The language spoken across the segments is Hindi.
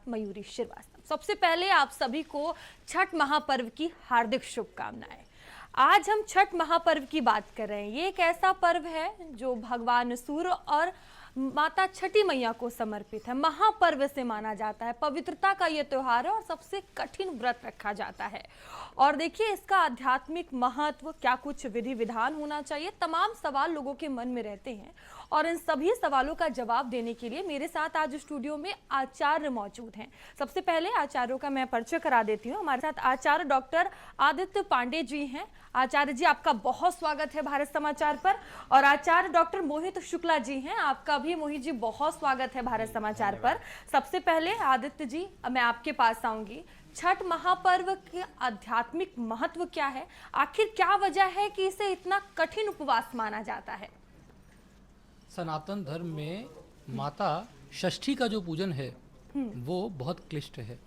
मयूरी श्रीवास्तव। सबसे पहले आप सभी को छठ महापर्व की हार्दिक शुभकामनाएं। आज हम छठ महापर्व की बात कर रहे हैं। ये एक ऐसा पर्व है जो भगवान सूर्य और माता छठी मैया को समर्पित है। महापर्व से माना जाता है, पवित्रता का ये त्योहार है और सबसे कठिन व्रत रखा जाता है। और देखिए इसका आध्यात्मिक महत्व, क्या कुछ विधि विधान होना चाहिए, तमाम सवाल लोगों के मन में रहते हैं। और इन सभी सवालों का जवाब देने के लिए मेरे साथ आज स्टूडियो में आचार्य मौजूद हैं। सबसे पहले आचार्यों का मैं परिचय करा देती हूँ। हमारे साथ आचार्य डॉक्टर आदित्य पांडे जी हैं। आचार्य जी, आपका बहुत स्वागत है भारत समाचार पर। और आचार्य डॉक्टर मोहित शुक्ला जी हैं, आपका भी मोहित जी बहुत स्वागत है भारत समाचार पर। सबसे पहले आदित्य जी, मैं आपके पास आऊंगी। छठ महापर्व के आध्यात्मिक महत्व क्या है? आखिर क्या वजह है कि इसे इतना कठिन उपवास माना जाता है? सनातन धर्म में माता षष्ठी का जो पूजन है वो बहुत क्लिष्ट है।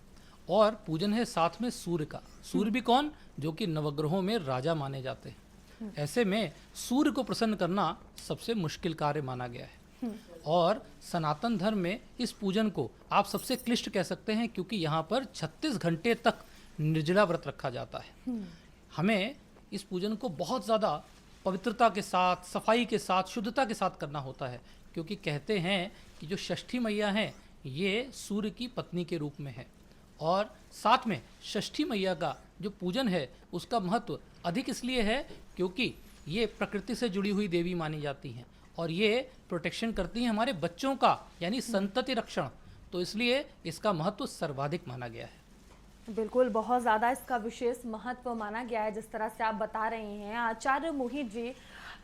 और पूजन है साथ में सूर्य का। सूर्य भी कौन? जो कि नवग्रहों में राजा माने जाते हैं। ऐसे में सूर्य को प्रसन्न करना सबसे मुश्किल कार्य माना गया है। और सनातन धर्म में इस पूजन को आप सबसे क्लिष्ट कह सकते हैं, क्योंकि यहाँ पर 36 घंटे तक निर्जला व्रत रखा जाता है। हमें इस पूजन को बहुत ज़्यादा पवित्रता के साथ, सफाई के साथ, शुद्धता के साथ करना होता है, क्योंकि कहते हैं कि जो षष्ठी मैया हैं ये सूर्य की पत्नी के रूप में है। और साथ में षष्ठी मैया का जो पूजन है उसका महत्व अधिक इसलिए है क्योंकि ये प्रकृति से जुड़ी हुई देवी मानी जाती हैं और ये प्रोटेक्शन करती हैं हमारे बच्चों का, यानी संतति रक्षण। तो इसलिए इसका महत्व सर्वाधिक माना गया है। बिल्कुल, बहुत ज़्यादा इसका विशेष महत्व माना गया है, जिस तरह से आप बता रहे हैं। आचार्य मोहित जी,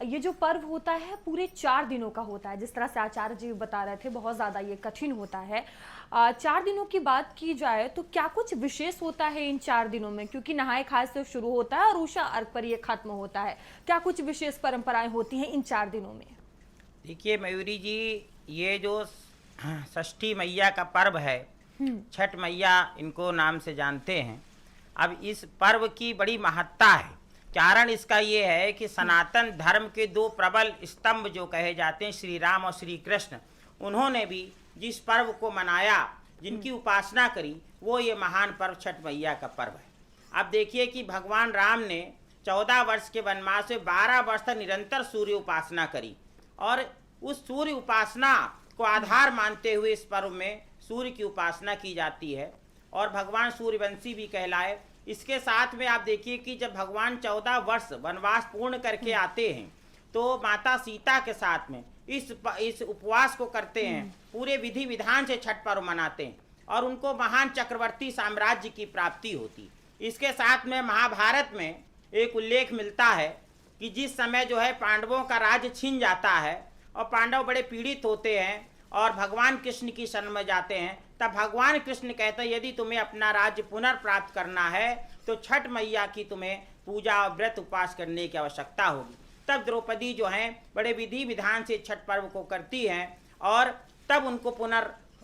ये जो पर्व होता है पूरे 4 दिनों का होता है। जिस तरह से आचार्य जी बता रहे थे, बहुत ज़्यादा ये कठिन होता है। 4 दिनों की बात की जाए तो क्या कुछ विशेष होता है इन 4 दिनों में? क्योंकि नहाए खाए से शुरू होता है और उषा अर्घ पर ये खत्म होता है। क्या कुछ विशेष परंपराएं होती हैं इन 4 दिनों में? देखिए मयूरी जी, ये जो षष्ठी मैया का पर्व है, छठ मैया इनको नाम से जानते हैं। अब इस पर्व की बड़ी महत्ता है। कारण इसका ये है कि सनातन धर्म के 2 प्रबल स्तंभ जो कहे जाते हैं, श्री राम और श्री कृष्ण, उन्होंने भी जिस पर्व को मनाया, जिनकी उपासना करी, वो ये महान पर्व छठ मैया का पर्व है। अब देखिए कि भगवान राम ने 14 वर्ष के वनवास में 12 वर्ष तक निरंतर सूर्य उपासना करी और उस सूर्य उपासना को आधार मानते हुए इस पर्व में सूर्य की उपासना की जाती है और भगवान सूर्यवंशी भी कहलाए। इसके साथ में आप देखिए कि जब भगवान 14 वर्ष वनवास पूर्ण करके आते हैं तो माता सीता के साथ में इस उपवास को करते हैं, पूरे विधि विधान से छठ पर्व मनाते हैं और उनको महान चक्रवर्ती साम्राज्य की प्राप्ति होती। इसके साथ में महाभारत में एक उल्लेख मिलता है कि जिस समय जो है पांडवों का राज्य छीन जाता है और पांडव बड़े पीड़ित होते हैं और भगवान कृष्ण की शरण में जाते हैं, तब भगवान कृष्ण कहते हैं यदि तुम्हें अपना राज्य पुनर्प्राप्त करना है तो छठ मैया की तुम्हें पूजा और व्रत उपवास करने की आवश्यकता होगी। तब द्रौपदी जो हैं बड़े विधि विधान से छठ पर्व को करती हैं और तब उनको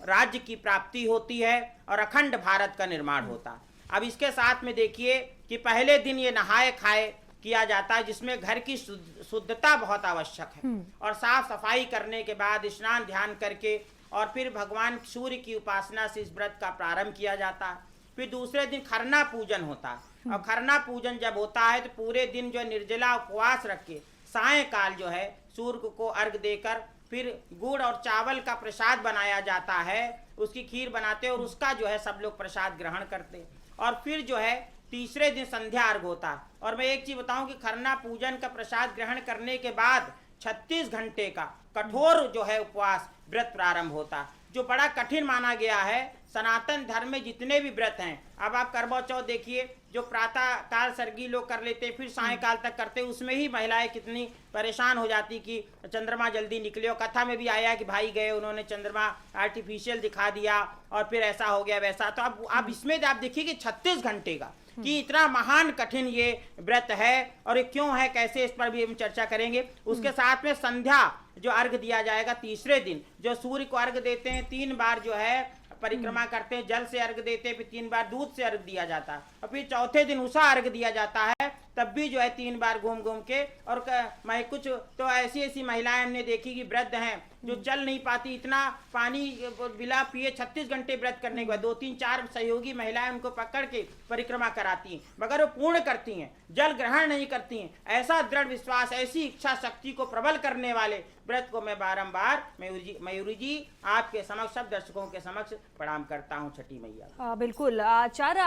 राज्य की प्राप्ति होती है और अखंड भारत का निर्माण होता है। अब इसके साथ में देखिए कि पहले दिन ये नहाए खाए किया जाता है, जिसमें घर की शुद्धता बहुत आवश्यक है और साफ सफाई करने के बाद स्नान ध्यान करके और फिर भगवान सूर्य की उपासना से इस व्रत का प्रारंभ किया जाता है। फिर दूसरे दिन खरना पूजन होता है और खरना पूजन जब होता है तो पूरे दिन जो निर्जला उपवास रख के सायंकाल जो है सूर्य को अर्घ देकर फिर गुड़ और चावल का प्रसाद बनाया जाता है, उसकी खीर बनाते हैं और उसका जो है सब लोग प्रसाद ग्रहण करते हैं। और फिर जो है तीसरे दिन संध्या अर्घ होता है। और मैं एक चीज बताऊं कि खरना पूजन का प्रसाद ग्रहण करने के बाद 36 घंटे का कठोर जो है उपवास व्रत प्रारंभ होता है, जो बड़ा कठिन माना गया है। सनातन धर्म में जितने भी व्रत हैं, अब आप करवा चौथ देखिए, जो प्रातः काल सर्गी लोग कर लेते फिर सायंकाल तक करते, उसमें ही महिलाएं कितनी परेशान हो जाती कि चंद्रमा जल्दी निकले। और कथा में भी आया कि भाई गए, उन्होंने चंद्रमा आर्टिफिशियल दिखा दिया और फिर ऐसा हो गया वैसा। तो अब इसमें आप देखिए कि 36 घंटे का कि इतना महान कठिन ये व्रत है और ये क्यों है, कैसे, इस पर भी हम चर्चा करेंगे। उसके साथ में संध्या जो अर्घ दिया जाएगा तीसरे दिन, जो सूर्य को अर्घ देते हैं, 3 बार जो है परिक्रमा करते हैं, जल से अर्घ देते हैं, फिर 3 बार दूध से अर्घ दिया जाता है और फिर चौथे दिन उषा अर्घ दिया जाता है। तब भी जो है 3 बार घूम घूम के और कुछ तो ऐसी महिलाएं हमने देखी कि वृद्ध हैं जो चल नहीं पाती, इतना पानी बिला पिए 36 घंटे व्रत करने के बाद 2-3-4 सहयोगी महिलाएं उनको पकड़ के परिक्रमा कराती हैं, मगर वो पूर्ण करती हैं, जल ग्रहण नहीं करती हैं। ऐसा दृढ़ विश्वास, ऐसी इच्छा शक्ति को प्रबल करने वाले व्रत को मैं बारंबार मयूरी जी आपके समक्ष, सब दर्शकों के समक्ष प्रणाम करता हूँ छठी मैया। बिल्कुल आचार्य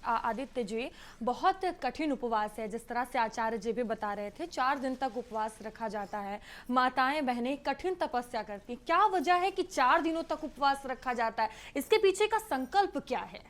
आदित्य जी, बहुत कठिन उपवास है, जिस तरह से आचार्य जी भी बता रहे थे, 4 दिन तक उपवास रखा जाता है। माताएं बहनें कठिन तपस्या करती हैं। क्या वजह है कि 4 दिनों तक उपवास रखा जाता है? इसके पीछे का संकल्प क्या है?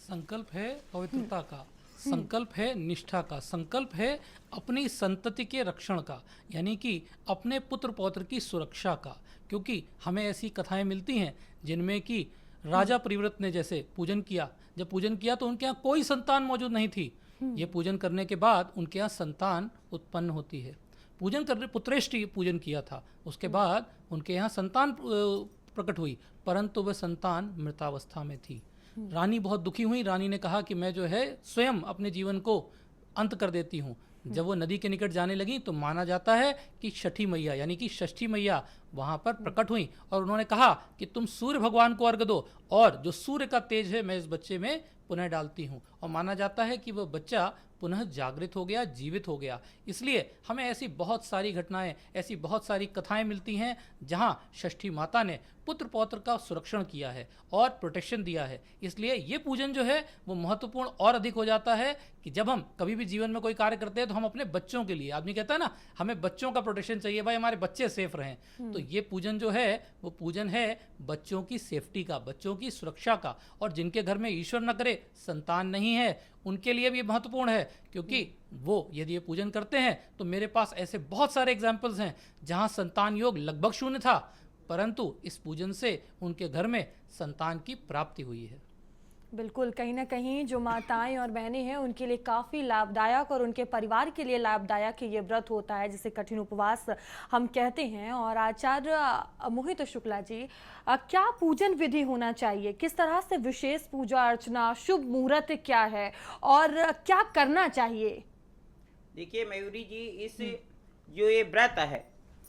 संकल्प है पवित्रता का, संकल्प है निष्ठा का, संकल्प है अपनी संतति के रक्षण का, यानी कि अपने पुत्र पौत्र की सुरक्षा का। क्योंकि हमें ऐसी कथाएं मिलती हैं जिनमें कि राजा परिव्रत ने जैसे पूजन किया, जब पूजन किया तो उनके यहाँ कोई संतान मौजूद नहीं थी। ये पूजन करने के बाद उनके यहाँ संतान उत्पन्न होती है। पूजन करने पुत्रेष्टि पूजन किया था, उसके बाद उनके यहाँ संतान प्रकट हुई, परंतु वह संतान मृतावस्था में थी। रानी बहुत दुखी हुई। रानी ने कहा कि मैं जो है स्वयं अपने जीवन को अंत कर देती हूँ। जब वो नदी के निकट जाने लगी तो माना जाता है कि छठी मैया यानी कि षष्ठी मैया वहाँ पर प्रकट हुई और उन्होंने कहा कि तुम सूर्य भगवान को अर्घ दो और जो सूर्य का तेज है मैं इस बच्चे में पुनः डालती हूँ। और माना जाता है कि वह बच्चा पुनः जागृत हो गया, जीवित हो गया। इसलिए हमें ऐसी बहुत सारी घटनाएं, ऐसी बहुत सारी कथाएं मिलती हैं जहां षष्ठी माता ने पुत्र पौत्र का सुरक्षण किया है और प्रोटेक्शन दिया है। इसलिए ये पूजन जो है वो महत्वपूर्ण और अधिक हो जाता है कि जब हम कभी भी जीवन में कोई कार्य करते हैं तो हम अपने बच्चों के लिए, आदमी कहता है ना हमें बच्चों का प्रोटेक्शन चाहिए, भाई हमारे बच्चे सेफ रहें, तो ये पूजन जो है वो पूजन है बच्चों की सेफ्टी का, बच्चों की सुरक्षा का। और जिनके घर में ईश्वर न करे संतान नहीं है उनके लिए भी महत्वपूर्ण है, क्योंकि वो यदि ये पूजन करते हैं तो मेरे पास ऐसे बहुत सारे एग्जाम्पल्स हैं जहां संतान योग लगभग शून्य था, परंतु इस पूजन से उनके घर में संतान की प्राप्ति हुई है। बिल्कुल, कहीं ना कहीं जो माताएं और बहनें हैं उनके लिए काफ़ी लाभदायक और उनके परिवार के लिए लाभदायक ये व्रत होता है जिसे कठिन उपवास हम कहते हैं। और आचार्य मोहित शुक्ला जी, क्या पूजन विधि होना चाहिए? किस तरह से विशेष पूजा अर्चना, शुभ मुहूर्त क्या है और क्या करना चाहिए? देखिए मयूरी जी, इस जो ये व्रत है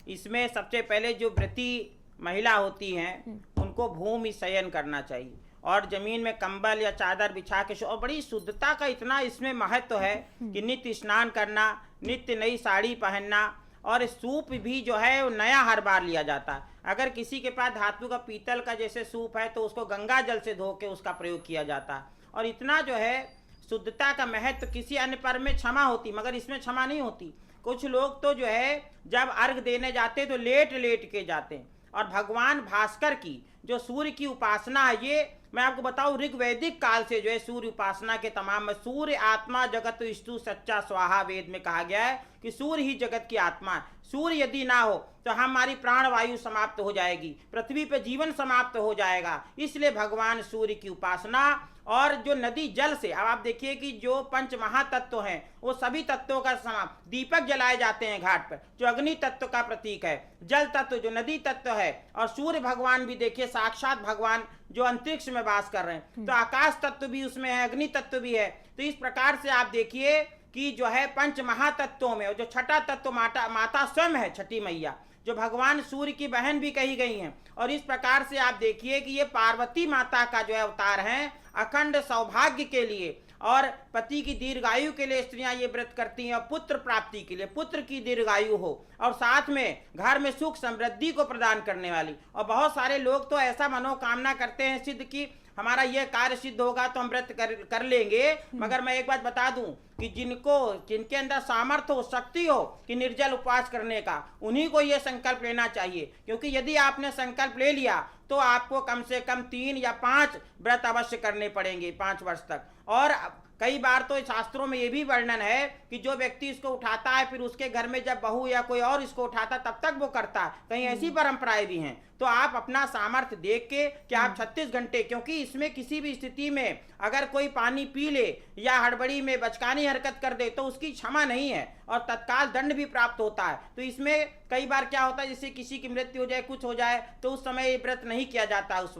इसमें सबसे पहले जो व्रती महिला होती हैं उनको भूमि शयन करना चाहिए और जमीन में कंबल या चादर बिछा के और बड़ी शुद्धता का इतना इसमें महत्व है कि नित्य स्नान करना, नित्य नई साड़ी पहनना और सूप भी जो है वो नया हर बार लिया जाता है। अगर किसी के पास धातु का पीतल का जैसे सूप है तो उसको गंगा जल से धो के उसका प्रयोग किया जाता है। और इतना जो है शुद्धता का महत्व किसी अन्य पर्व में क्षमा होती मगर इसमें क्षमा नहीं होती। कुछ लोग तो जो है जब अर्घ देने जाते तो लेट लेट के जाते हैं। और भगवान भास्कर की जो सूर्य की उपासना है, ये मैं आपको बताऊं ऋग्वैदिक काल से जो है सूर्य उपासना के तमाम में सूर्य आत्मा जगत स्तु सच्चा स्वाहा वेद में कहा गया है कि सूर्य ही जगत की आत्मा है। सूर्य यदि ना हो तो हमारी प्राणवायु समाप्त हो जाएगी, पृथ्वी पर जीवन समाप्त हो जाएगा। इसलिए भगवान सूर्य की उपासना और जो नदी जल से, अब आप देखिए कि जो पंच महातत्व हैं वो सभी तत्वों का समाप्त, दीपक जलाए जाते हैं घाट पर जो अग्नि तत्व का प्रतीक है, जल तत्व जो नदी तत्व है, और सूर्य भगवान भी देखिए साक्षात भगवान जो अंतरिक्ष में वास कर रहे हैं, तो आकाश तत्व भी उसमें है, अग्नि तत्व भी है। तो इस प्रकार से आप देखिए कि जो है पंच महातत्वों में जो छठा तत्व माता स्वयं है, छठी मैया जो भगवान सूर्य की बहन भी कही गई हैं। और इस प्रकार से आप देखिए कि ये पार्वती माता का जो है अवतार है, अखंड सौभाग्य के लिए और पति की दीर्घायु के लिए स्त्रियां ये व्रत करती हैं और पुत्र प्राप्ति के लिए, पुत्र की दीर्घायु हो और साथ में घर में सुख समृद्धि को प्रदान करने वाली। और बहुत सारे लोग तो ऐसा मनोकामना करते हैं सिद्ध की हमारा यह कार्य सिद्ध होगा तो हम व्रत कर लेंगे, मगर मैं एक बात बता दूं कि जिनके अंदर सामर्थ्य हो, शक्ति हो कि निर्जल उपवास करने का, उन्हीं को यह संकल्प लेना चाहिए। क्योंकि यदि आपने संकल्प ले लिया तो आपको कम से कम 3 या 5 व्रत अवश्य करने पड़ेंगे 5 वर्ष तक। और कई बार तो शास्त्रों में ये भी वर्णन है कि जो व्यक्ति इसको उठाता है फिर उसके घर में जब बहू या कोई और इसको उठाता तब तक वो करता है, कहीं ऐसी परंपराएं भी हैं। तो आप अपना सामर्थ्य देख के कि आप 36 घंटे, क्योंकि इसमें किसी भी स्थिति में अगर कोई पानी पी ले या हड़बड़ी में बचकानी हरकत कर दे तो उसकी क्षमा नहीं है और तत्काल दंड भी प्राप्त होता है। तो इसमें कई बार क्या होता है, जैसे किसी की मृत्यु हो जाए, कुछ हो जाए, तो उस समय ये व्रत नहीं किया जाता, उस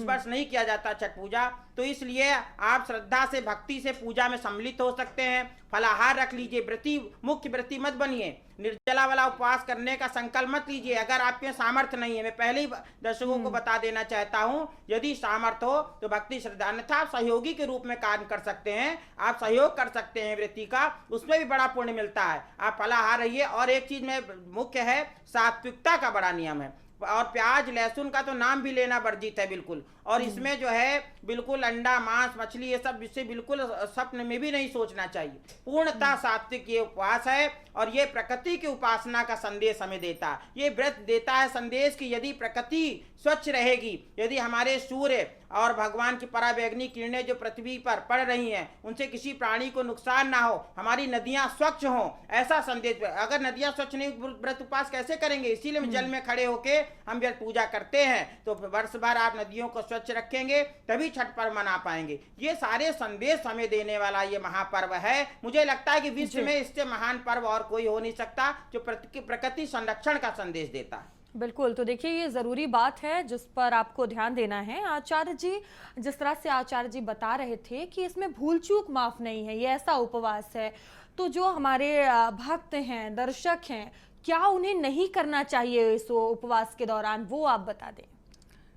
वर्ष नहीं किया जाता छठ पूजा। तो इसलिए आप श्रद्धा से भक्ति से से पूजा में सम्मिलित हो सकते हैं। फलाहार रख लीजिए, व्रती मुख्य व्रती मत बनिए, निर्जला वाला उपवास करने का संकल्प मत लीजिए अगर आपके सामर्थ्य नहीं है। मैं पहले ही दर्शकों को बता देना चाहता हूं, यदि सामर्थ्य हो तो भक्ति श्रद्धा, अन्यथा आप सहयोगी के रूप में कार्य कर सकते हैं, आप सहयोग कर सकते हैं व्रती का, उसमें भी बड़ा पुण्य मिलता है। आप फलाहार रहिए। और एक चीज में मुख्य है, सात्विकता का बड़ा नियम है, और प्याज लहसुन का तो नाम भी लेना वर्जित है बिल्कुल। और इसमें जो है बिल्कुल अंडा मांस मछली ये सब इससे बिल्कुल स्वप्न में भी नहीं सोचना चाहिए। पूर्णतः सात्विक ये उपवास है, और ये प्रकृति की उपासना का संदेश हमें देता है। ये व्रत देता है संदेश कि यदि प्रकृति स्वच्छ रहेगी, यदि हमारे सूर्य और भगवान की पराबैंगनी किरणें जो पृथ्वी पर पड़ रही हैं उनसे किसी प्राणी को नुकसान ना हो, हमारी नदियां स्वच्छ हों, ऐसा संदेश। अगर नदियां स्वच्छ नहीं, व्रत उपवास कैसे करेंगे? इसीलिए हम जल में खड़े होके हम जब पूजा करते हैं तो वर्ष भर आप नदियों को स्वच्छ रखेंगे तभी छठ पर्व मना पाएंगे। ये सारे संदेश हमें देने वाला ये महापर्व है। मुझे लगता है कि विश्व में इससे महान पर्व और कोई हो नहीं सकता जो प्रकृति संरक्षण का संदेश देता है। बिल्कुल, तो देखिए ये ज़रूरी बात है जिस पर आपको ध्यान देना है। आचार्य जी, जिस तरह से आचार्य जी बता रहे थे कि इसमें भूल चूक माफ़ नहीं है, ये ऐसा उपवास है, तो जो हमारे भक्त हैं, दर्शक हैं, क्या उन्हें नहीं करना चाहिए इस उपवास के दौरान, वो आप बता दें।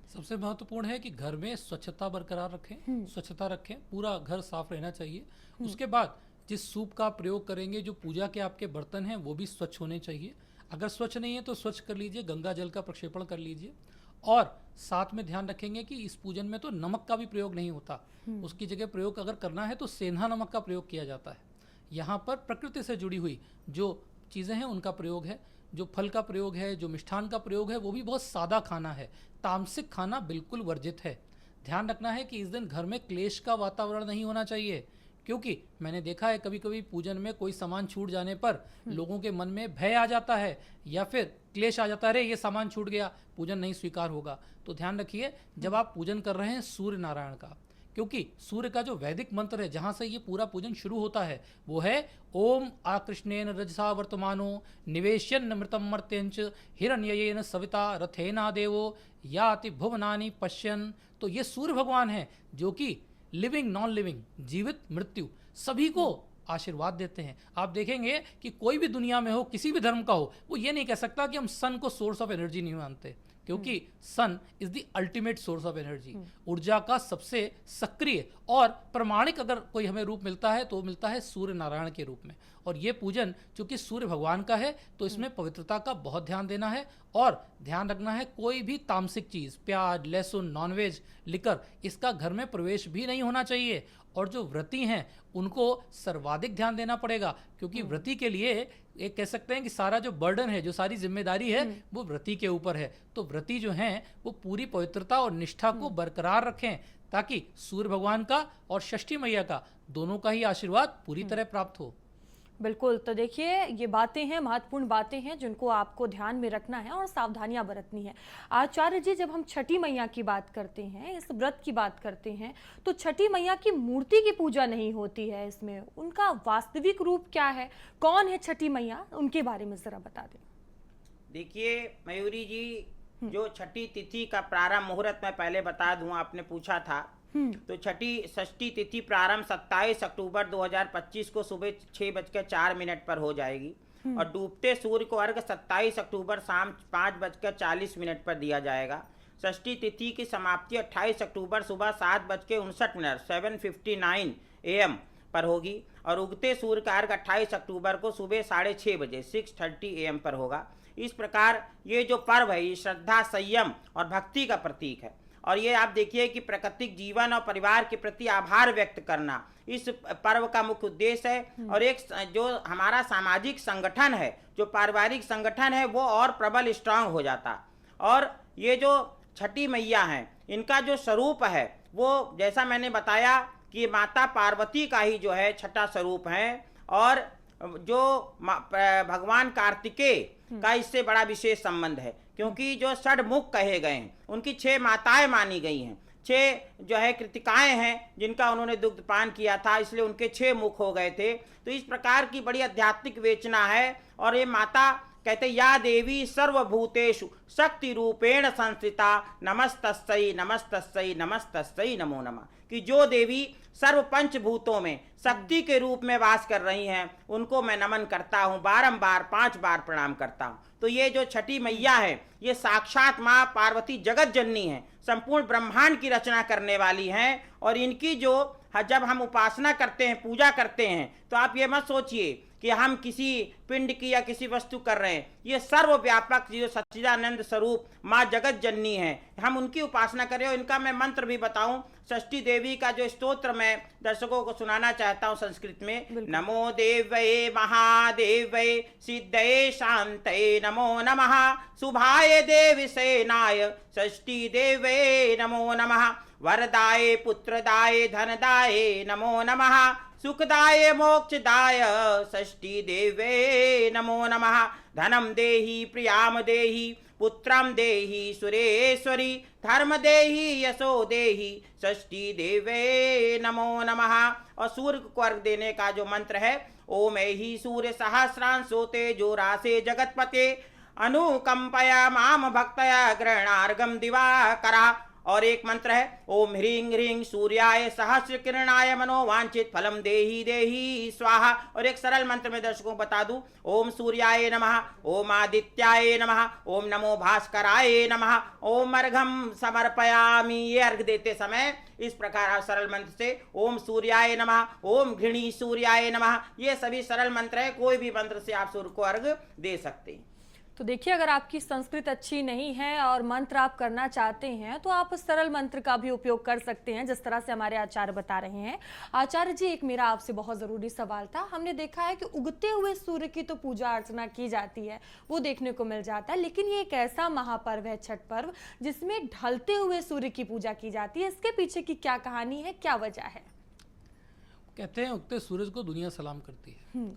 सबसे महत्वपूर्ण है कि घर में स्वच्छता बरकरार रखें, स्वच्छता रखें, पूरा घर साफ रहना चाहिए। उसके बाद जिस सूप का प्रयोग करेंगे, जो पूजा के आपके बर्तन हैं वो भी स्वच्छ होने चाहिए। अगर स्वच्छ नहीं है तो स्वच्छ कर लीजिए, गंगा जल का प्रक्षेपण कर लीजिए। और साथ में ध्यान रखेंगे कि इस पूजन में तो नमक का भी प्रयोग नहीं होता, उसकी जगह प्रयोग अगर करना है तो सेंधा नमक का प्रयोग किया जाता है। यहाँ पर प्रकृति से जुड़ी हुई जो चीज़ें हैं उनका प्रयोग है, जो फल का प्रयोग है, जो मिष्ठान का प्रयोग है, वो भी बहुत सादा खाना है। तामसिक खाना बिल्कुल वर्जित है। ध्यान रखना है कि इस दिन घर में क्लेश का वातावरण नहीं होना चाहिए, क्योंकि मैंने देखा है कभी कभी पूजन में कोई सामान छूट जाने पर लोगों के मन में भय आ जाता है या फिर क्लेश आ जाता है, अरे ये सामान छूट गया, पूजन नहीं स्वीकार होगा। तो ध्यान रखिए जब आप पूजन कर रहे हैं सूर्य नारायण का, क्योंकि सूर्य का जो वैदिक मंत्र है जहाँ से ये पूरा पूजन शुरू होता है वो है ओम आकृष्णेन रजसा वर्तमानो निवेश्यन मृतम मर्त्यंच हिरण्ययेन सविता रथेना देवो याति भुवनानि पश्यन। तो ये सूर्य भगवान है जो कि लिविंग नॉन लिविंग, जीवित मृत्यु सभी को आशीर्वाद देते हैं। आप देखेंगे कि कोई भी दुनिया में हो, किसी भी धर्म का हो, वो ये नहीं कह सकता कि हम सन को सोर्स ऑफ एनर्जी नहीं मानते, क्योंकि sun is the ultimate source of energy, ऊर्जा का सबसे सक्रिय और प्रमाणिक अगर कोई हमें रूप मिलता है तो मिलता है सूर्य नारायण के रूप में। और ये पूजन चूंकि सूर्य भगवान का है तो इसमें पवित्रता का बहुत ध्यान देना है, और ध्यान रखना है कोई भी तामसिक चीज़, प्याज लहसुन नॉनवेज लिकर, इसका घर में प्रवेश भी नहीं होना चाहिए। और जो व्रती हैं उनको सर्वाधिक ध्यान देना पड़ेगा, क्योंकि व्रती के लिए एक कह सकते हैं कि सारा जो बर्डन है, जो सारी जिम्मेदारी है वो व्रती के ऊपर है। तो व्रती जो हैं वो पूरी पवित्रता और निष्ठा को बरकरार रखें, ताकि सूर्य भगवान का और षष्ठी मैया का दोनों का ही आशीर्वाद पूरी तरह प्राप्त हो। बिल्कुल, तो देखिए ये बातें हैं, महत्वपूर्ण बातें हैं जिनको आपको ध्यान में रखना है और सावधानियां बरतनी है। आचार्य जी, जब हम छठी मैया की बात करते हैं, इस व्रत की बात करते हैं, तो छठी मैया की मूर्ति की पूजा नहीं होती है, इसमें उनका वास्तविक रूप क्या है, कौन है छठी मैया, उनके बारे में जरा बता दें। देखिए मयूरी जी, जो छठी तिथि का प्रारंभ मुहूर्त मैं पहले बता दूं, आपने पूछा था, तो छठी षष्ठी तिथि प्रारंभ 27 अक्टूबर 2025 को सुबह 6:04 पर हो जाएगी, और डूबते सूर्य को अर्घ 27 अक्टूबर शाम 5:40 पर दिया जाएगा। षष्ठी तिथि की समाप्ति 28 अक्टूबर सुबह 7:59 7:59 AM पर होगी, और उगते सूर्य का अर्घ 28 अक्टूबर को सुबह 6:30 बजे 6:30 AM पर होगा। इस प्रकार ये जो पर्व है ये श्रद्धा, संयम और भक्ति का प्रतीक है। और ये आप देखिए कि प्राकृतिक जीवन और परिवार के प्रति आभार व्यक्त करना इस पर्व का मुख्य उद्देश्य है। और एक जो हमारा सामाजिक संगठन है, जो पारिवारिक संगठन है, वो और प्रबल स्ट्रांग हो जाता। और ये जो छठी मैया हैं, इनका जो स्वरूप है वो जैसा मैंने बताया कि माता पार्वती का ही जो है छठा स्वरूप है, और जो भगवान कार्तिकेय का इससे बड़ा विशेष संबंध है, क्योंकि जो षडमुख कहे गए हैं उनकी 6 माताएं मानी गई हैं, 6 जो है कृतिकाएं हैं जिनका उन्होंने दुग्धपान किया था, इसलिए उनके 6 मुख हो गए थे। तो इस प्रकार की बड़ी आध्यात्मिक विवेचना है। और ये माता कहते या देवी सर्वभूतेषु शक्ति रूपेण संस्थिता नमस्तस्यै नमस्तस्यै नमस्तस्यै नमो नमः, कि जो देवी सर्व पंचभूतों में शक्ति के रूप में वास कर रही हैं उनको मैं नमन करता हूँ, बारंबार 5 बार प्रणाम करता हूँ। तो ये जो छठी मैया है ये साक्षात माँ पार्वती जगत जननी है, संपूर्ण ब्रह्मांड की रचना करने वाली हैं। और इनकी जो जब हम उपासना करते हैं, पूजा करते हैं, तो आप ये मत सोचिए कि हम किसी पिंड की या किसी वस्तु कर रहे हैं। ये सर्वव्यापक जो सच्चिदानंद स्वरूप माँ जगत जननी है, हम उनकी उपासना करें। और इनका मैं मंत्र भी बताऊं, षष्ठी देवी का जो स्तोत्र मैं दर्शकों को सुनाना चाहता हूं संस्कृत में। नमो देवये महादेवये सिद्धये शांतये नमो नमः, शुभाय देवी सेनाय षष्ठी देवये नमो नमः, वरदाय पुत्रदाय धनदाय नमो नमः, सुखदाय मोक्षदाय षष्ठी देवे नमो नमः, धनम देहि प्रियाम देहि पुत्रम देहि सुरेश्वरी, धर्म देहि यशो देहि षष्ठी देवे नमो नमः। और सूर्य को अर्घ देने का जो मंत्र है, ओम एहि सूर्य सहस्रांशो तेजो रासे जगतपते अनुकंपया माम भक्तया ग्रहणार्घम दिवाकरा। और एक मंत्र है ओम ह्रीं ह्रीं सूर्याय सहस्र किरणाय मनोवांछित फलम देहि देहि स्वाहा। और एक सरल मंत्र में दर्शकों को बता दूं, ओम सूर्याय नमः, ओम आदित्याय नमः, ओम नमो भास्कराय नमः, ओम अर्घम समर्पयामि। ये अर्घ देते समय इस प्रकार आप सरल मंत्र से ओम सूर्याय नमः, ओम घृणी सूर्याय नमः, ये सभी सरल मंत्र है, कोई भी मंत्र से आप सूर्य को अर्घ दे सकते हैं। तो देखिए, अगर आपकी संस्कृत अच्छी नहीं है और मंत्र आप करना चाहते हैं तो आप सरल मंत्र का भी उपयोग कर सकते हैं, जिस तरह से हमारे आचार्य बता रहे हैं। आचार्य जी, एक मेरा आपसे बहुत ज़रूरी सवाल था। हमने देखा है कि उगते हुए सूर्य की तो पूजा अर्चना की जाती है, वो देखने को मिल जाता है, लेकिन ये एक ऐसा महापर्व है छठ पर्व जिसमें ढलते हुए सूर्य की पूजा की जाती है। इसके पीछे की क्या कहानी है, क्या वजह है? कहते हैं उगते सूरज को दुनिया सलाम करती है।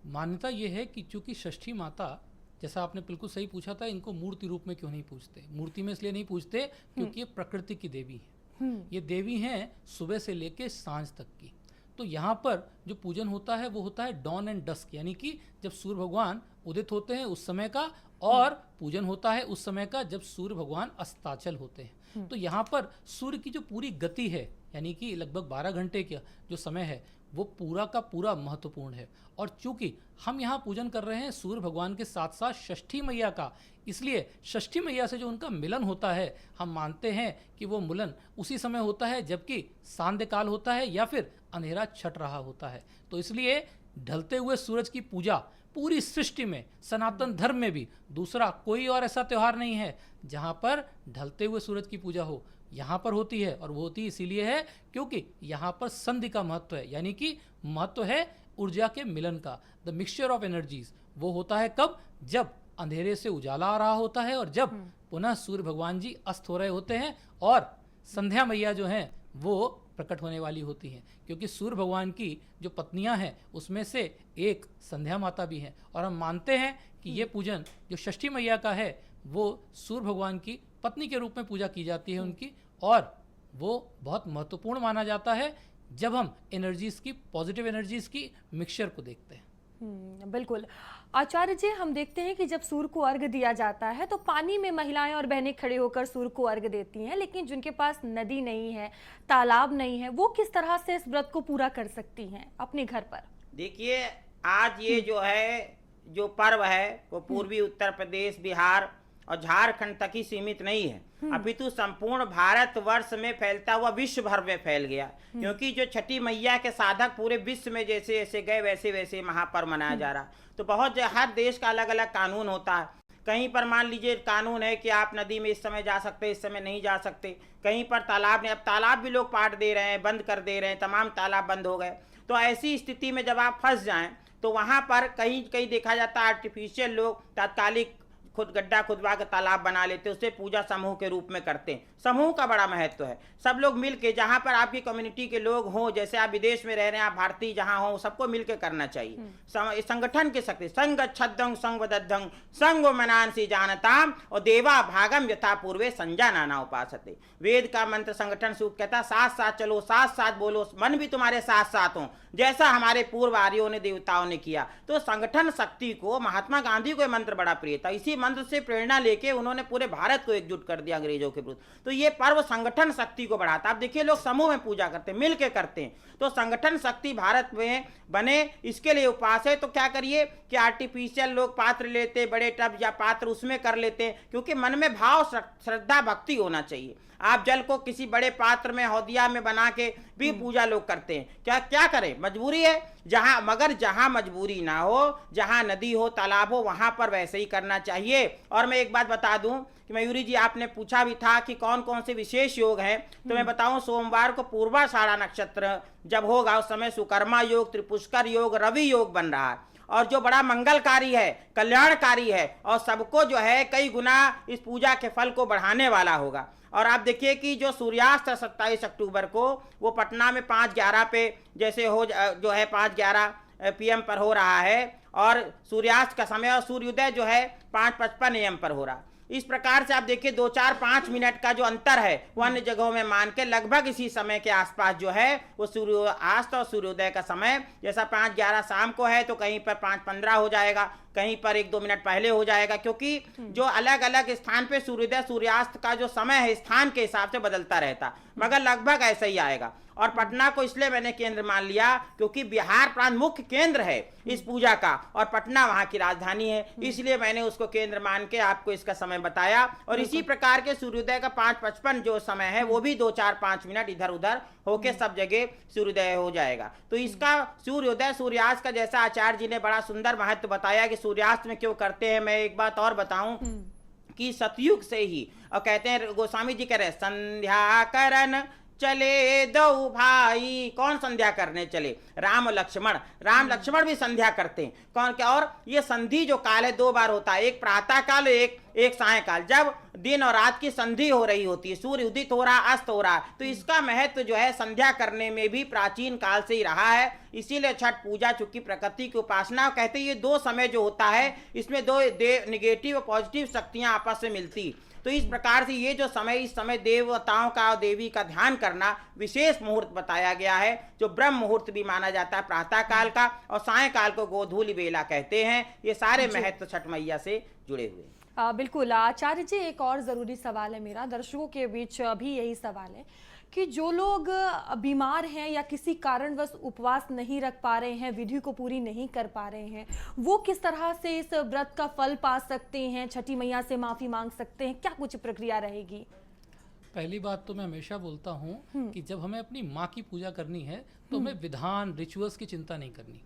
मान्यता ये है कि चूंकि षष्ठी माता, जैसा आपने बिल्कुल सही पूछा था, इनको मूर्ति रूप में क्यों नहीं पूजते? मूर्ति में इसलिए नहीं पूजते क्योंकि ये प्रकृति की देवी है। ये देवी हैं सुबह से लेके सांझ तक की। तो यहाँ पर जो पूजन होता है वो होता है डॉन एंड डस्क, यानी कि जब सूर्य भगवान उदित होते हैं उस समय का, और पूजन होता है उस समय का जब सूर्य भगवान अस्ताचल होते हैं। तो यहाँ पर सूर्य की जो पूरी गति है, यानी कि लगभग 12 घंटे का जो समय है, वो पूरा का पूरा महत्वपूर्ण है। और चूंकि हम यहाँ पूजन कर रहे हैं सूर्य भगवान के साथ साथ षष्ठी मैया का, इसलिए षष्ठी मैया से जो उनका मिलन होता है, हम मानते हैं कि वो मिलन उसी समय होता है जबकि सांध्य काल होता है या फिर अंधेरा छट रहा होता है। तो इसलिए ढलते हुए सूरज की पूजा पूरी सृष्टि में, सनातन धर्म में भी दूसरा कोई और ऐसा त्यौहार नहीं है जहाँ पर ढलते हुए सूरज की पूजा हो। यहाँ पर होती है, और वो होती इसीलिए है क्योंकि यहाँ पर संधि का महत्व है, यानी कि महत्व है ऊर्जा के मिलन का। द मिक्सचर ऑफ एनर्जीज वो होता है कब? जब अंधेरे से उजाला आ रहा होता है और जब पुनः सूर्य भगवान जी अस्त हो रहे होते हैं और संध्या मैया जो हैं वो प्रकट होने वाली होती हैं। क्योंकि सूर्य भगवान की जो पत्नियां हैं उसमें से एक संध्या माता भी हैं, और हम मानते हैं कि ये पूजन जो षष्ठी मैया का है वो सूर्य भगवान की पत्नी के रूप में पूजा की जाती है उनकी, और वो बहुत महत्वपूर्ण माना जाता है जब हम एनर्जीज की, पॉजिटिव एनर्जीज की मिक्सचर को देखते हैं। बिल्कुल आचार्य जी, हम देखते हैं कि जब सूर्य को अर्घ दिया जाता है तो पानी में महिलाएं और बहनें खड़े होकर सूर्य को अर्घ देती हैं, लेकिन जिनके पास नदी नहीं है, तालाब नहीं है, वो किस तरह से इस व्रत को पूरा कर सकती हैं अपने घर पर? देखिए, आज ये जो है, जो पर्व है वो पूर्वी उत्तर प्रदेश, बिहार और झारखंड तक ही सीमित नहीं है, अपितु संपूर्ण भारत वर्ष में फैलता हुआ विश्व भर में फैल गया। क्योंकि जो छठी मैया के साधक पूरे विश्व में जैसे जैसे गए वैसे वैसे महापर्व मनाया जा रहा। तो बहुत हर देश का अलग अलग कानून होता है। कहीं पर मान लीजिए कानून है कि आप नदी में इस समय जा सकते, इस समय नहीं जा सकते। कहीं पर तालाब ने, अब तालाब भी लोग पाट दे रहे हैं, बंद कर दे रहे हैं, तमाम तालाब बंद हो गए। तो ऐसी स्थिति में जब आप फंस जाएं तो वहाँ पर कहीं कहीं देखा जाता है आर्टिफिशियल लोग तात्कालिक खुद गड्ढा खुदवा के तालाब बना लेते, उससे पूजा समूह के रूप में करते हैं। समूह का बड़ा महत्व है। सब लोग मिल के, जहाँ पर आपकी कम्युनिटी के लोग हों, जैसे आप विदेश में रह रहे हैं, आप भारतीय जहाँ हो, सबको मिल के करना चाहिए। संगठन की शक्ति, संग छद्दंग संग वदद्धंग संगो मनांसी जानताम और देवा भागम यथा पूर्वे संजा नाना उपासते। वेद का मंत्र संगठन सूक्त कहता, साथ साथ चलो, साथ साथ बोलो, मन भी तुम्हारे साथ साथ हो, जैसा हमारे पूर्व आर्यों ने, देवताओं ने किया। तो संगठन शक्ति को, महात्मा गांधी को मंत्र बड़ा प्रिय था। इसी मंत्र से प्रेरणा लेके उन्होंने पूरे भारत को एकजुट कर दिया अंग्रेजों के विरुद्ध। तो ये पर्व संगठन शक्ति को बढ़ाता। आप देखिए, लोग समूह में पूजा करते हैं, मिल के करते हैं। तो संगठन शक्ति भारत में बने, इसके लिए उपास है। तो क्या करिए कि आर्टिफिशियल लोग पात्र लेते, बड़े टब या पात्र, उसमें कर लेते हैं, क्योंकि मन में भाव, श्रद्धा, भक्ति होना चाहिए। आप जल को किसी बड़े पात्र में, हौदिया में बना के भी पूजा लोग करते हैं। क्या करें, मजबूरी है। मगर जहां मजबूरी ना हो, जहां नदी हो, तालाब हो, वहां पर वैसे ही करना चाहिए। और मैं एक बात बता दूं कि मयूरी जी, आपने पूछा भी था कि कौन कौन से विशेष योग हैं, तो मैं बताऊं, सोमवार को पूर्वाषाढ़ा नक्षत्र जब होगा, उस समय सुकर्मा योग, त्रिपुष्कर योग, रवि योग बन रहा है, और जो बड़ा मंगलकारी है, कल्याणकारी है, और सबको जो है कई गुना इस पूजा के फल को बढ़ाने वाला होगा। और आप देखिए कि जो सूर्यास्त 27 अक्टूबर को, वो पटना में 5:11 पे जैसे जो है 5:11 PM पर हो रहा है, और सूर्यास्त का समय, और सूर्योदय जो है 5:55 AM पर हो रहा। इस प्रकार से आप देखिए 2-4-5 मिनट का जो अंतर है, वो अन्य जगहों में मान के लगभग इसी समय के आसपास जो है वो सूर्यास्त और सूर्योदय का समय, जैसा 5:11 शाम को है, तो कहीं पर 5:15 हो जाएगा, कहीं पर 1-2 मिनट पहले हो जाएगा, क्योंकि जो अलग अलग स्थान पे सूर्योदय सूर्यास्त का जो समय है स्थान के हिसाब से बदलता रहता, मगर लगभग ऐसा ही आएगा। और पटना को इसलिए मैंने केंद्र मान लिया क्योंकि बिहार प्रांत मुख्य केंद्र है इस पूजा का, और पटना वहां की राजधानी है, इसलिए मैंने उसको केंद्र मान के आपको इसका समय बताया। और इसी प्रकार के सूर्योदय का 5:55 जो समय है, वो भी 2-4-5 मिनट इधर उधर होके सब जगह सूर्योदय हो जाएगा। तो इसका सूर्योदय सूर्यास्त का, जैसा आचार्य जी ने बड़ा सुंदर महत्व बताया कि सूर्यास्त में क्यों करते हैं, मैं एक बात और बताऊं कि सतयुग से ही, और कहते हैं, गोस्वामी जी कह रहे, संध्या करन चले दो भाई। कौन संध्या करने चले? राम लक्ष्मण। राम लक्ष्मण भी संध्या करते हैं। कौन क्या? और ये संधि जो काल है 2 बार होता है, एक प्रातः काल, एक सायंकाल, जब दिन और रात की संधि हो रही होती है, सूर्य उदित हो रहा, अस्त हो रहा। तो इसका महत्व जो है संध्या करने में भी प्राचीन काल से ही रहा है। इसीलिए छठ पूजा चूंकि प्रकृति की उपासना, कहते हैं ये 2 समय जो होता है, इसमें 2 निगेटिव और पॉजिटिव शक्तियां आपस में मिलती। तो इस प्रकार से ये जो समय, इस समय देवताओं का और देवी का ध्यान करना विशेष मुहूर्त बताया गया है, जो ब्रह्म मुहूर्त भी माना जाता है प्रातः काल का, और सायंकाल को गोधूलि बेला कहते हैं। ये सारे महत्व छठ मैया से जुड़े हुए। बिल्कुल आचार्य जी, एक और ज़रूरी सवाल है मेरा, दर्शकों के बीच भी यही सवाल है कि जो लोग बीमार हैं या किसी कारणवश उपवास नहीं रख पा रहे हैं, विधि को पूरी नहीं कर पा रहे हैं, वो किस तरह से इस व्रत का फल पा सकते हैं, छठी मैया से माफ़ी मांग सकते हैं, क्या कुछ प्रक्रिया रहेगी? पहली बात तो मैं हमेशा बोलता हूँ कि जब हमें अपनी माँ की पूजा करनी है तो हमें विधान, रिचुअल्स की चिंता नहीं करनी।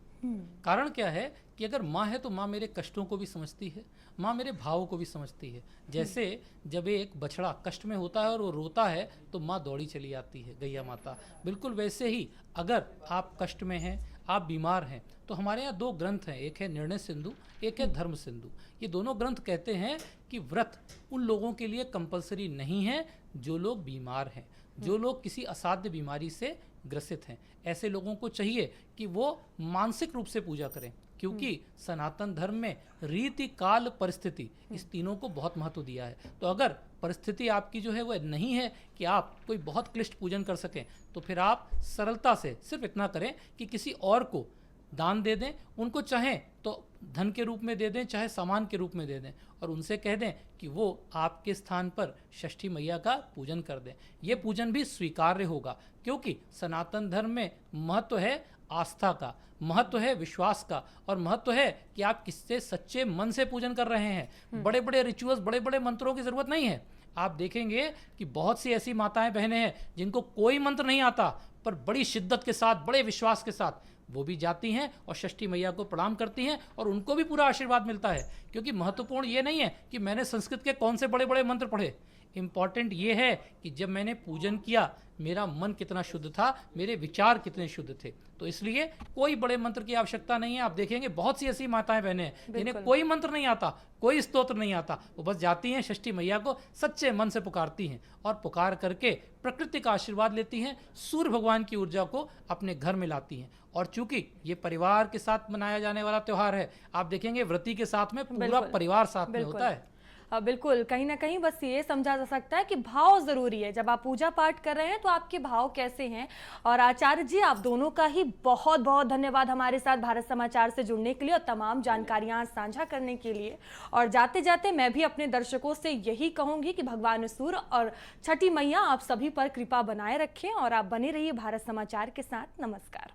कारण क्या है कि अगर माँ है तो माँ मेरे कष्टों को भी समझती है, माँ मेरे भावों को भी समझती है। जैसे जब एक बछड़ा कष्ट में होता है और वो रोता है तो माँ दौड़ी चली आती है, गैया माता। बिल्कुल वैसे ही अगर आप कष्ट में हैं, आप बीमार हैं, तो हमारे यहाँ 2 ग्रंथ हैं, एक है निर्णय सिंधु, एक है धर्म सिंधु। ये दोनों ग्रंथ कहते हैं कि व्रत उन लोगों के लिए कंपलसरी नहीं है जो लोग बीमार हैं, जो लोग किसी असाध्य बीमारी से ग्रसित हैं। ऐसे लोगों को चाहिए कि वो मानसिक रूप से पूजा करें, क्योंकि सनातन धर्म में रीति, काल, परिस्थिति, इस तीनों को बहुत महत्व दिया है। तो अगर परिस्थिति आपकी जो है वह नहीं है कि आप कोई बहुत क्लिष्ट पूजन कर सकें, तो फिर आप सरलता से सिर्फ इतना करें कि किसी और को दान दे दें, उनको चाहें तो धन के रूप में दे दें, चाहे सामान के रूप में दे दें, और उनसे कह दें कि वो आपके स्थान पर षष्ठी मैया का पूजन कर दें। ये पूजन भी स्वीकार्य होगा, क्योंकि सनातन धर्म में महत्व है आस्था का, महत्व है विश्वास का, और महत्व है कि आप किससे सच्चे मन से पूजन कर रहे हैं। बड़े बड़े रिचुअल्स, बड़े बड़े मंत्रों की ज़रूरत नहीं है। आप देखेंगे कि बहुत सी ऐसी माताएं बहनें हैं जिनको कोई मंत्र नहीं आता, पर बड़ी शिद्दत के साथ, बड़े विश्वास के साथ वो भी जाती हैं और षष्ठी मैया को प्रणाम करती हैं, और उनको भी पूरा आशीर्वाद मिलता है। क्योंकि महत्वपूर्ण ये नहीं है कि मैंने संस्कृत के कौन से बड़े बड़े मंत्र पढ़े, इम्पॉर्टेंट ये है कि जब मैंने पूजन किया मेरा मन कितना शुद्ध था, मेरे विचार कितने शुद्ध थे। तो इसलिए कोई बड़े मंत्र की आवश्यकता नहीं है। आप देखेंगे बहुत सी ऐसी माताएं बहनें हैं जिन्हें कोई मंत्र नहीं आता, कोई स्तोत्र नहीं आता, वो बस जाती हैं षष्ठी मैया को सच्चे मन से पुकारती हैं और पुकार करके प्रकृति का आशीर्वाद लेती हैं, सूर्य भगवान की ऊर्जा को अपने घर में लाती हैं। और चूंकि ये परिवार के साथ मनाया जाने वाला त्यौहार है, आप देखेंगे व्रती के साथ में पूरा परिवार साथ में होता है। बिल्कुल, कहीं ना कहीं बस ये समझा जा सकता है कि भाव जरूरी है। जब आप पूजा पाठ कर रहे हैं तो आपके भाव कैसे हैं। और आचार्य जी, आप दोनों का ही बहुत बहुत धन्यवाद हमारे साथ भारत समाचार से जुड़ने के लिए और तमाम जानकारियां साझा करने के लिए। और जाते जाते मैं भी अपने दर्शकों से यही कहूंगी कि भगवान सूर्य और छठी मैया आप सभी पर कृपा बनाए रखें और आप बने रहिए भारत समाचार के साथ। नमस्कार।